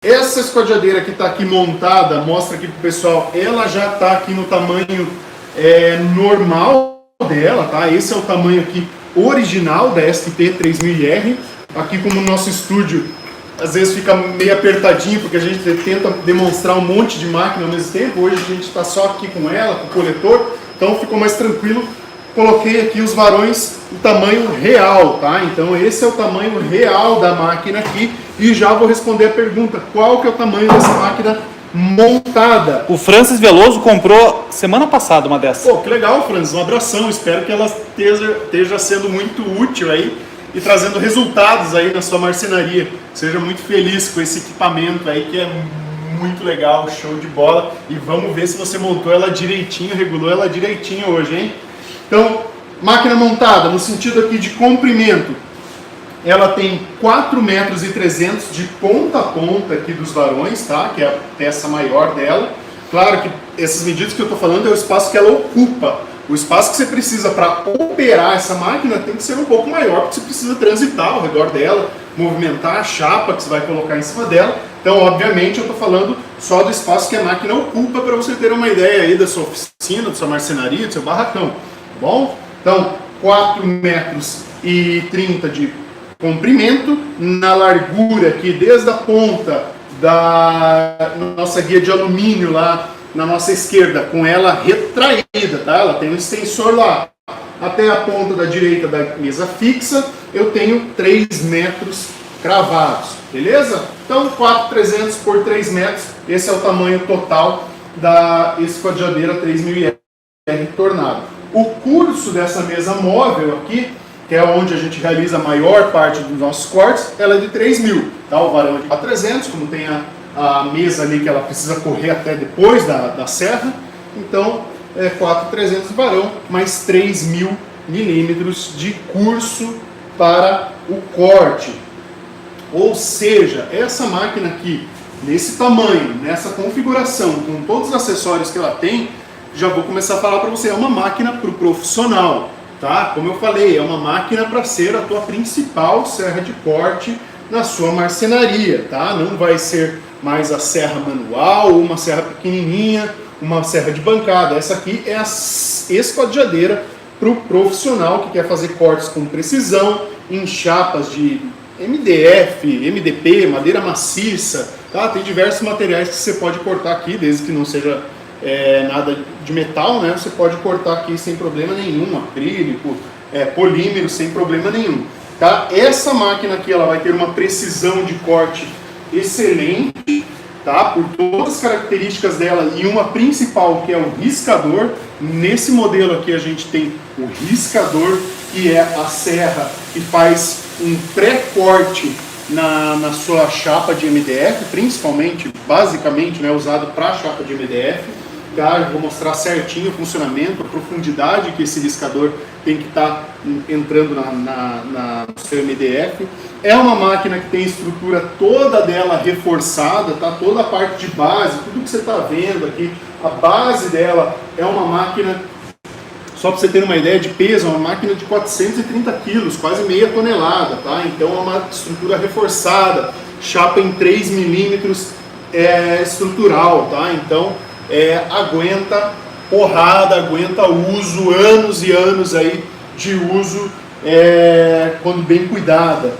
Essa esquadriadeira que está aqui montada, mostra aqui para o pessoal, ela já está aqui no tamanho normal dela, tá? Esse é o tamanho aqui original da ST3000R. Aqui como no nosso estúdio, às vezes fica meio apertadinho, porque a gente tenta demonstrar um monte de máquina ao mesmo tempo. Hoje a gente está só aqui com ela, com o coletor, então ficou mais tranquilo. Coloquei aqui os varões, o tamanho real, tá? Então esse é o tamanho real da máquina aqui e já vou responder a pergunta, qual que é o tamanho dessa máquina montada? O Francis Veloso comprou semana passada uma dessa. Pô, que legal, Francis, um abração, espero que ela esteja sendo muito útil aí e trazendo resultados aí na sua marcenaria. Seja muito feliz com esse equipamento aí que é muito legal, show de bola. E vamos ver se você montou ela direitinho, regulou ela direitinho hoje, hein? Então, máquina montada, no sentido aqui de comprimento, ela tem 4,3 metros de ponta a ponta aqui dos varões, tá? Que é a peça maior dela. Claro que essas medidas que eu estou falando é o espaço que ela ocupa. O espaço que você precisa para operar essa máquina tem que ser um pouco maior, porque você precisa transitar ao redor dela, movimentar a chapa que você vai colocar em cima dela. Então, obviamente, eu estou falando só do espaço que a máquina ocupa para você ter uma ideia aí da sua oficina, da sua marcenaria, do seu barracão. Bom, então 4,30 metros de comprimento, na largura aqui, desde a ponta da nossa guia de alumínio lá na nossa esquerda, com ela retraída, tá? Ela tem um extensor lá, até a ponta da direita da mesa fixa, eu tenho 3 metros cravados, beleza? Então 4,300 por 3 metros, esse é o tamanho total da esquadriadeira 3000R Tornado. O curso dessa mesa móvel aqui, que é onde a gente realiza a maior parte dos nossos cortes, ela é de 3.000, tá? O varão é de 4,300, como tem a mesa ali que ela precisa correr até depois da serra, então é 4,300 varão, mais 3.000 milímetros de curso para o corte. Ou seja, essa máquina aqui, nesse tamanho, nessa configuração, com todos os acessórios que ela tem, já vou começar a falar para você, é uma máquina para o profissional, tá? Como eu falei, é uma máquina para ser a tua principal serra de corte na sua marcenaria, tá? Não vai ser mais a serra manual, ou uma serra pequenininha, uma serra de bancada. Essa aqui é a esquadriadeira para o profissional que quer fazer cortes com precisão, em chapas de MDF, MDP, madeira maciça, tá? Tem diversos materiais que você pode cortar aqui, desde que não seja nada de metal, né? Você pode cortar aqui sem problema nenhum, acrílico, polímero sem problema nenhum, tá? Essa máquina aqui ela vai ter uma precisão de corte excelente, tá? Por todas as características dela e uma principal que é o riscador. Nesse modelo aqui a gente tem o riscador, que é a serra que faz um pré-corte na sua chapa de MDF, principalmente, basicamente, né, usado para chapa de MDF. Tá? Eu vou mostrar certinho o funcionamento, a profundidade que esse riscador tem que estar entrando no seu MDF. É uma máquina que tem estrutura toda dela reforçada, tá? Toda a parte de base, tudo que você está vendo aqui, a base dela é uma máquina, só para você ter uma ideia de peso, é uma máquina de 430 quilos, quase meia tonelada, tá? Então é uma estrutura reforçada, chapa em 3 milímetros estrutural, tá? Então aguenta porrada, aguenta uso, anos e anos aí de uso quando bem cuidada.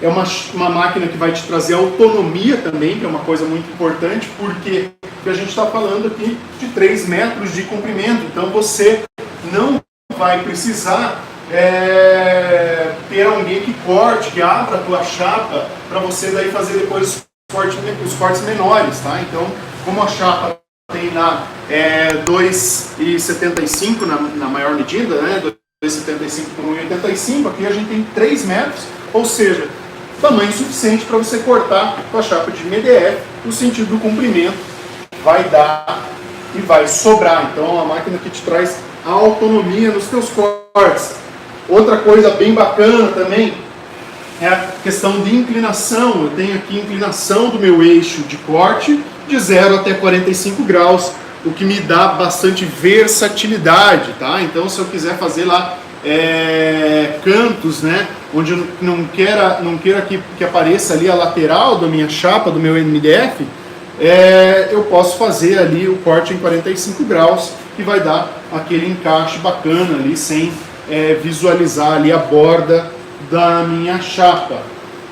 É uma máquina que vai te trazer autonomia também, que é uma coisa muito importante, porque a gente está falando aqui de 3 metros de comprimento, então você não vai precisar ter alguém que corte, que abra a tua chapa, para você daí fazer depois os cortes menores, tá? Então, como a chapa tem lá 2,75 na maior medida, né? 2,75 por 1,85, aqui a gente tem 3 metros, ou seja, tamanho suficiente para você cortar com a chapa de MDF, no sentido do comprimento, vai dar e vai sobrar. Então é uma máquina que te traz autonomia nos teus cortes. Outra coisa bem bacana também é a questão de inclinação. Eu tenho aqui inclinação do meu eixo de corte de 0 até 45 graus, o que me dá bastante versatilidade, tá? Então se eu quiser fazer lá cantos, né, onde eu não queira que apareça ali a lateral da minha chapa, do meu MDF, eu posso fazer ali o corte em 45 graus, que vai dar aquele encaixe bacana ali, sem visualizar ali a borda da minha chapa.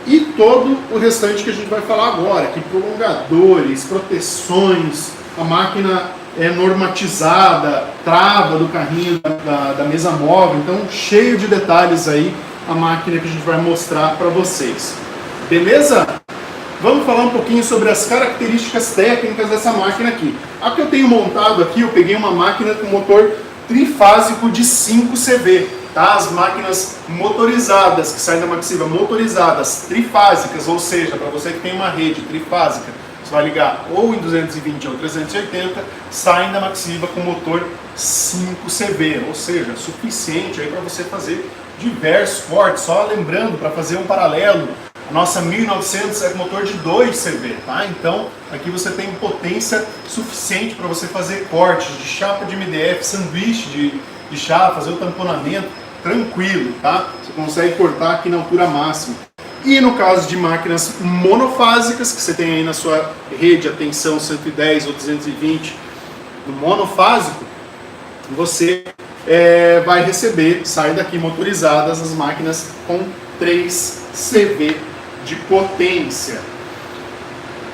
E todo o restante que a gente vai falar agora, que prolongadores, proteções, a máquina é normatizada, trava do carrinho da mesa móvel, então cheio de detalhes aí a máquina que a gente vai mostrar para vocês. Beleza? Vamos falar um pouquinho sobre as características técnicas dessa máquina aqui. A que eu tenho montado aqui, eu peguei uma máquina com motor trifásico de 5 CV, tá? As máquinas motorizadas, que saem da Maxiva, motorizadas, trifásicas, ou seja, para você que tem uma rede trifásica, você vai ligar ou em 220 ou 380, saem da Maxiva com motor 5 CV, ou seja, suficiente aí para você fazer diversos cortes. Só lembrando, para fazer um paralelo, a nossa 1900 é com motor de 2 CV, tá? Então aqui você tem potência suficiente para você fazer cortes de chapa de MDF, sanduíche de chapa, fazer o tamponamento tranquilo, tá? Você consegue cortar aqui na altura máxima. E no caso de máquinas monofásicas, que você tem aí na sua rede a tensão 110 ou 220 no monofásico, você vai receber, sai daqui motorizadas as máquinas com 3 CV de potência.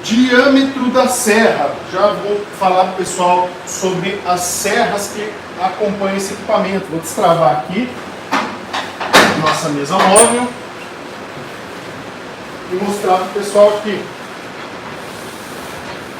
Diâmetro da serra. Já vou falar para o pessoal sobre as serras que acompanham esse equipamento. Vou destravar aqui nossa mesa móvel e mostrar para o pessoal aqui.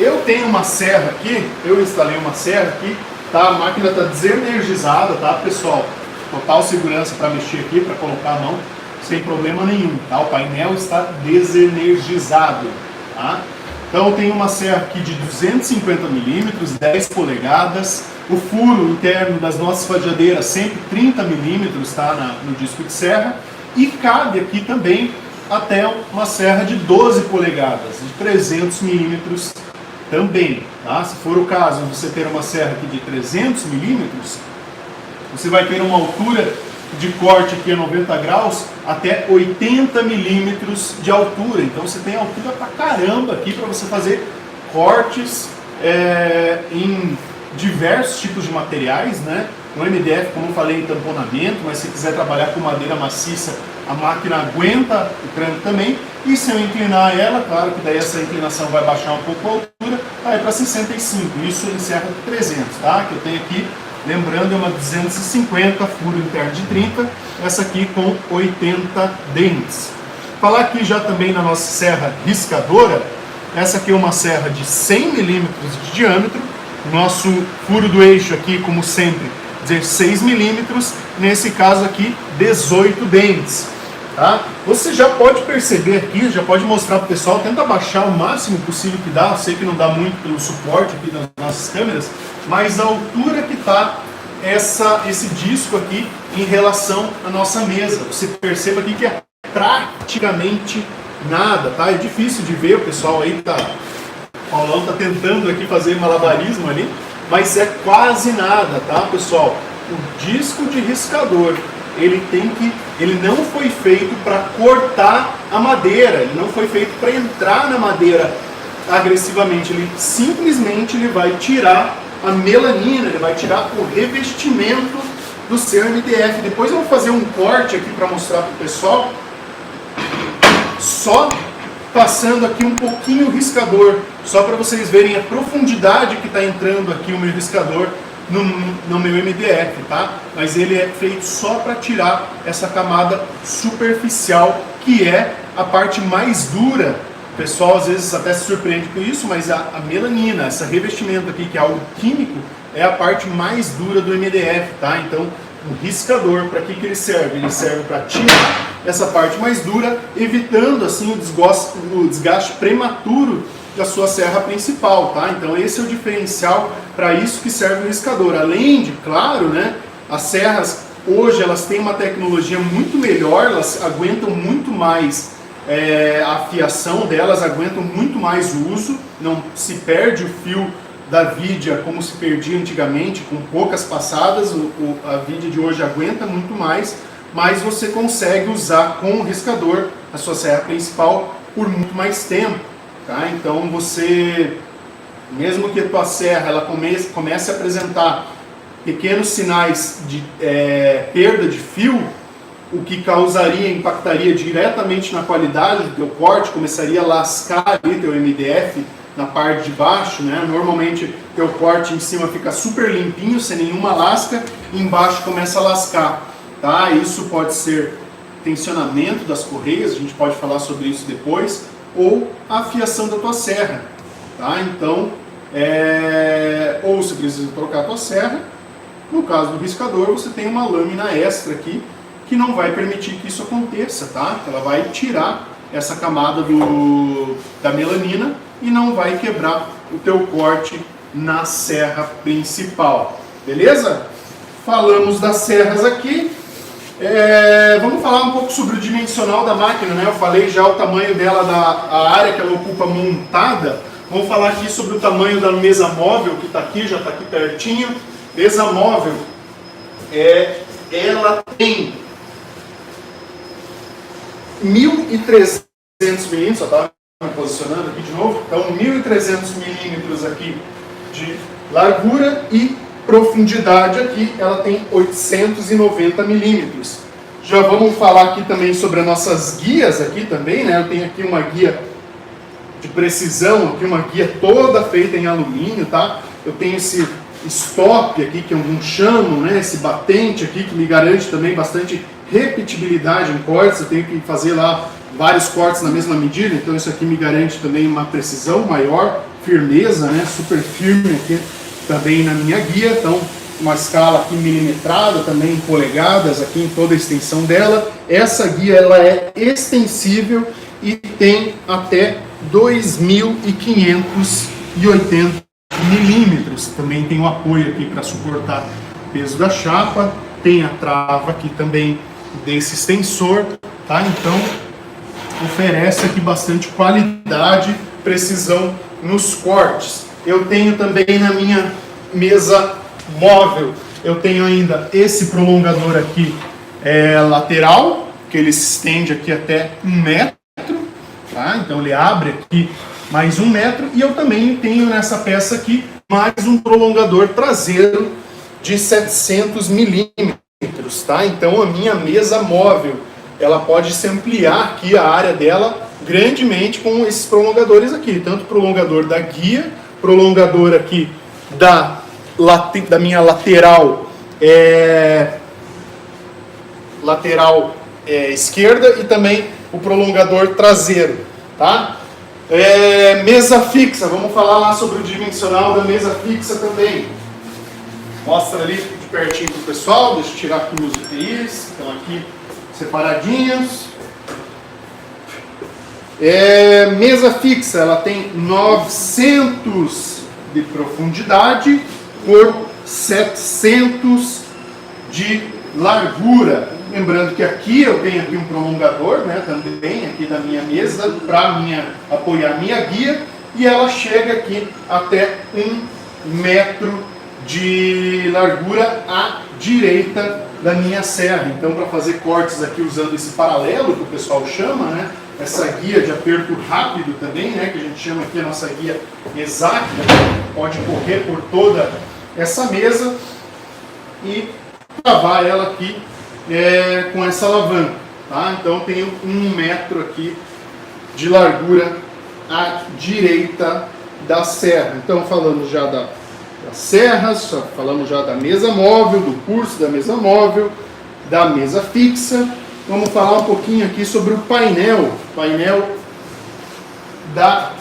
Eu tenho uma serra aqui, eu instalei uma serra aqui, tá? A máquina está desenergizada, tá, pessoal? Total segurança para mexer aqui, para colocar a mão, sem problema nenhum, tá? O painel está desenergizado, tá? Então eu tenho uma serra aqui de 250 milímetros, 10 polegadas, o furo interno das nossas fadiadeiras sempre 30 milímetros, tá? No disco de serra, e cabe aqui também até uma serra de 12 polegadas, de 300 milímetros também, tá? Se for o caso de você ter uma serra aqui de 300 milímetros, você vai ter uma altura de corte aqui a 90 graus até 80 milímetros de altura. Então você tem altura pra caramba aqui para você fazer cortes em diversos tipos de materiais, né? No MDF, como eu falei, em tamponamento, mas se quiser trabalhar com madeira maciça, a máquina aguenta o tranco também. E se eu inclinar ela, claro que daí essa inclinação vai baixar um pouco a altura, aí para 65, isso em serra de 300, tá? Que eu tenho aqui, lembrando, é uma 250, furo interno de 30, essa aqui com 80 dentes. Falar aqui já também na nossa serra riscadora, essa aqui é uma serra de 100 milímetros de diâmetro, nosso furo do eixo aqui, como sempre, 16 milímetros, nesse caso aqui, 18 dentes. Tá? Você já pode perceber aqui, já pode mostrar para o pessoal, tenta abaixar o máximo possível que dá, eu sei que não dá muito pelo suporte aqui das nossas câmeras, mas a altura que está esse disco aqui em relação à nossa mesa. Você perceba aqui que é praticamente nada, tá? É difícil de ver, o pessoal aí tá... O Paulão está tentando aqui fazer malabarismo ali, mas é quase nada, tá, pessoal? O disco de riscador, ele não foi feito para cortar a madeira, ele não foi feito para entrar na madeira agressivamente, ele simplesmente vai tirar a melanina, ele vai tirar o revestimento do seu MDF. Depois eu vou fazer um corte aqui para mostrar para o pessoal, só passando aqui um pouquinho o riscador, só para vocês verem a profundidade que está entrando aqui o meu riscador no meu MDF, tá? Mas ele é feito só para tirar essa camada superficial, que é a parte mais dura. O pessoal às vezes até se surpreende com isso, mas a melanina, esse revestimento aqui, que é algo químico, é a parte mais dura do MDF, tá? Então, o riscador, para que ele serve? Ele serve para tirar essa parte mais dura, evitando assim o desgaste prematuro da sua serra principal, tá? Então esse é o diferencial, para isso que serve o riscador. Além de, claro, né, as serras hoje elas têm uma tecnologia muito melhor, elas aguentam muito mais a afiação delas, aguentam muito mais o uso, não se perde o fio da vidia como se perdia antigamente, com poucas passadas. A vidia de hoje aguenta muito mais, mas você consegue usar com o riscador a sua serra principal por muito mais tempo, tá? Então você, mesmo que a tua serra ela comece a apresentar pequenos sinais de perda de fio, o que impactaria diretamente na qualidade do teu corte, começaria a lascar ali teu MDF na parte de baixo, né? Normalmente teu corte em cima fica super limpinho, sem nenhuma lasca, e embaixo começa a lascar, tá? Isso pode ser tensionamento das correias, a gente pode falar sobre isso depois, ou a afiação da tua serra, tá? Então, ou você precisa trocar a tua serra. No caso do riscador, você tem uma lâmina extra aqui, que não vai permitir que isso aconteça, tá? Ela vai tirar essa camada da melanina e não vai quebrar o teu corte na serra principal, beleza? Falamos das serras aqui, vamos falar um pouco sobre o dimensional da máquina, né? Eu falei já o tamanho dela, a área que ela ocupa montada. Vamos falar aqui sobre o tamanho da mesa móvel, que está aqui, já está aqui pertinho. Mesa móvel, ela tem 1.300 milímetros, só estava me posicionando aqui de novo, então 1.300 milímetros aqui de largura e profundidade aqui, ela tem 890 milímetros. Já vamos falar aqui também sobre as nossas guias aqui também, né? Eu tenho aqui uma guia de precisão, aqui uma guia toda feita em alumínio, tá? Eu tenho esse stop aqui, que é um chamo, né? Esse batente aqui, que me garante também bastante repetibilidade em cortes. Eu tenho que fazer lá vários cortes na mesma medida, então isso aqui me garante também uma precisão maior, firmeza, né? Super firme aqui também na minha guia. Então, uma escala aqui milimetrada, também em polegadas aqui em toda a extensão dela. Essa guia ela é extensível e tem até 2.580 milímetros. Também tem o apoio aqui para suportar o peso da chapa, tem a trava aqui também desse extensor, tá? Então oferece aqui bastante qualidade, precisão nos cortes. Eu tenho também na minha mesa móvel, eu tenho ainda esse prolongador aqui lateral, que ele se estende aqui até 1 metro, tá? Então ele abre aqui mais 1 metro, e eu também tenho nessa peça aqui mais um prolongador traseiro de 700 milímetros, tá? Então a minha mesa móvel, ela pode se ampliar aqui a área dela grandemente com esses prolongadores aqui, tanto prolongador da guia, prolongador aqui da minha lateral esquerda, e também o prolongador traseiro, tá? Mesa fixa, vamos falar lá sobre o dimensional da mesa fixa também. Mostra ali de pertinho para o pessoal, deixa eu tirar aqui meus EPIs, estão aqui separadinhos. Mesa fixa, ela tem 900 de profundidade por 700 de largura. Lembrando que aqui eu tenho aqui um prolongador, né, também aqui da minha mesa para apoiar minha guia, e ela chega aqui até 1 metro de largura à direita da minha serra. Então, para fazer cortes aqui usando esse paralelo que o pessoal chama, né, essa guia de aperto rápido também, né, que a gente chama aqui a nossa guia exata, pode correr por toda essa mesa e travar ela aqui com essa alavanca, tá? Então tenho 1 metro aqui de largura à direita da serra. Então falamos já das serras, falamos já da mesa móvel, do curso da mesa móvel, da mesa fixa. Vamos falar um pouquinho aqui sobre o painel da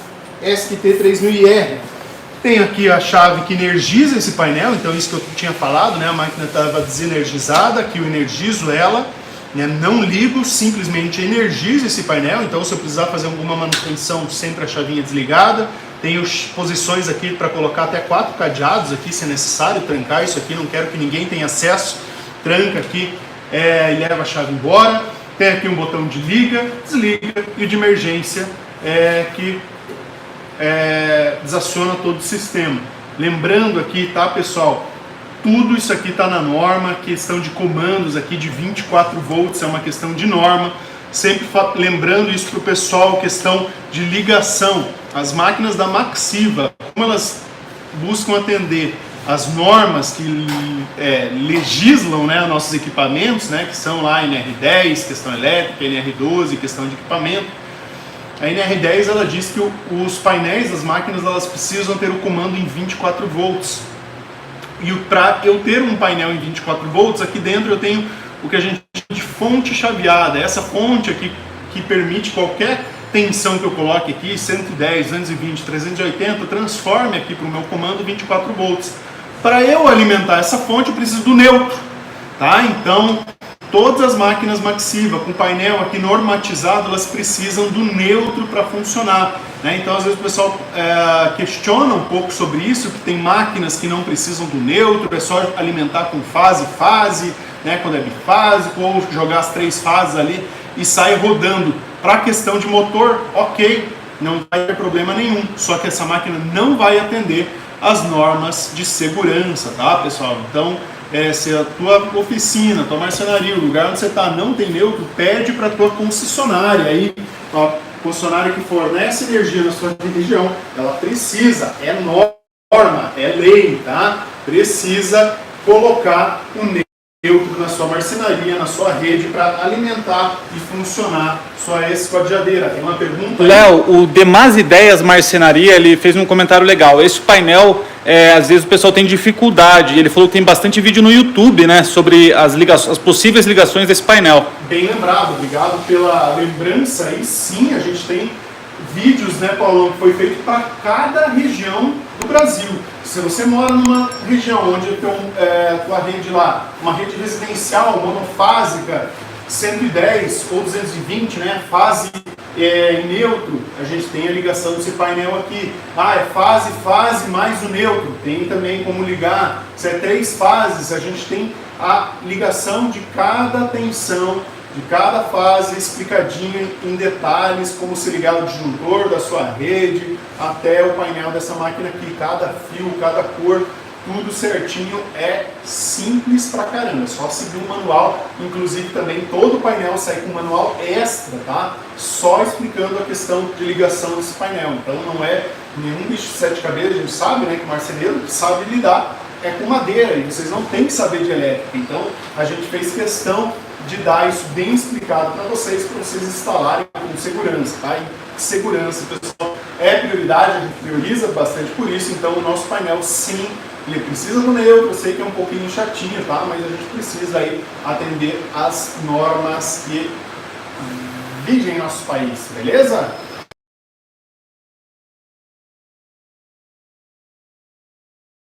SQT3000IR. Tem aqui a chave que energiza esse painel, então isso que eu tinha falado, né? A máquina estava desenergizada, aqui eu energizo ela, né? Não ligo, simplesmente energizo esse painel. Então se eu precisar fazer alguma manutenção, sempre a chavinha desligada. Tenho posições aqui para colocar até 4 cadeados aqui, se é necessário, trancar isso aqui, não quero que ninguém tenha acesso, tranca aqui e leva a chave embora. Tem aqui um botão de liga, desliga, e de emergência que desaciona todo o sistema. Lembrando aqui, tá, pessoal, tudo isso aqui está na norma, questão de comandos aqui de 24 volts é uma questão de norma. Sempre lembrando isso para o pessoal, questão de ligação. As máquinas da Maxiva, como elas buscam atender as normas que legislam, né, nossos equipamentos, né, que são lá NR10, questão elétrica, NR12, questão de equipamento. A NR10 ela diz que os painéis das máquinas elas precisam ter o comando em 24 volts. E para eu ter um painel em 24 volts, aqui dentro eu tenho o que a gente chama de fonte chaveada. Essa fonte aqui que permite qualquer tensão que eu coloque aqui, 110, 220, 380, transforme aqui para o meu comando 24 volts. Para eu alimentar essa fonte eu preciso do neutro, tá? Então, todas as máquinas Maxiva com painel aqui normatizado, elas precisam do neutro para funcionar, né? Então, às vezes o pessoal questiona um pouco sobre isso, que tem máquinas que não precisam do neutro, é só alimentar com fase, né? Quando é bifásico, ou jogar as 3 fases ali e sai rodando. Para a questão de motor, ok, não vai ter problema nenhum, só que essa máquina não vai atender as normas de segurança, tá, pessoal? Então, se a tua oficina, tua marcenaria, o lugar onde você está não tem neutro, pede para a tua concessionária aí, a concessionária que fornece energia na sua região, ela precisa, é norma, é lei, tá? Precisa colocar o neutro na sua marcenaria, na sua rede, para alimentar e funcionar sua esquadriadeira. Tem uma pergunta? Léo, o Demais Ideias Marcenaria, ele fez um comentário legal. Esse painel, às vezes o pessoal tem dificuldade. Ele falou que tem bastante vídeo no YouTube, né, sobre as possíveis ligações desse painel. Bem lembrado, obrigado pela lembrança. E sim, a gente tem vídeos, né, Paulão, que foi feito para cada região do Brasil. Se você mora numa região onde tem tua rede lá, uma rede residencial monofásica, 110 ou 220, né, fase em neutro, a gente tem a ligação desse painel aqui. É fase mais o neutro. Tem também como ligar. Se é 3 fases, a gente tem a ligação de cada tensão, de cada fase, explicadinho em detalhes, como se ligar o disjuntor da sua rede até o painel dessa máquina aqui, cada fio, cada cor, tudo certinho, é simples pra caramba, é só seguir um manual, inclusive também todo o painel sai com um manual extra, tá? Só explicando a questão de ligação desse painel, então não é nenhum bicho de 7 cabeças, a gente sabe, né, que o marceneiro sabe lidar com madeira, e vocês não têm que saber de elétrica, então a gente fez questão de dar isso bem explicado para vocês instalarem com segurança, tá? E segurança, pessoal, é prioridade, a gente prioriza bastante por isso, então o nosso painel, sim, ele precisa do neutro, eu sei que é um pouquinho chatinho, tá? Mas a gente precisa aí atender as normas que vigem em nosso país, beleza?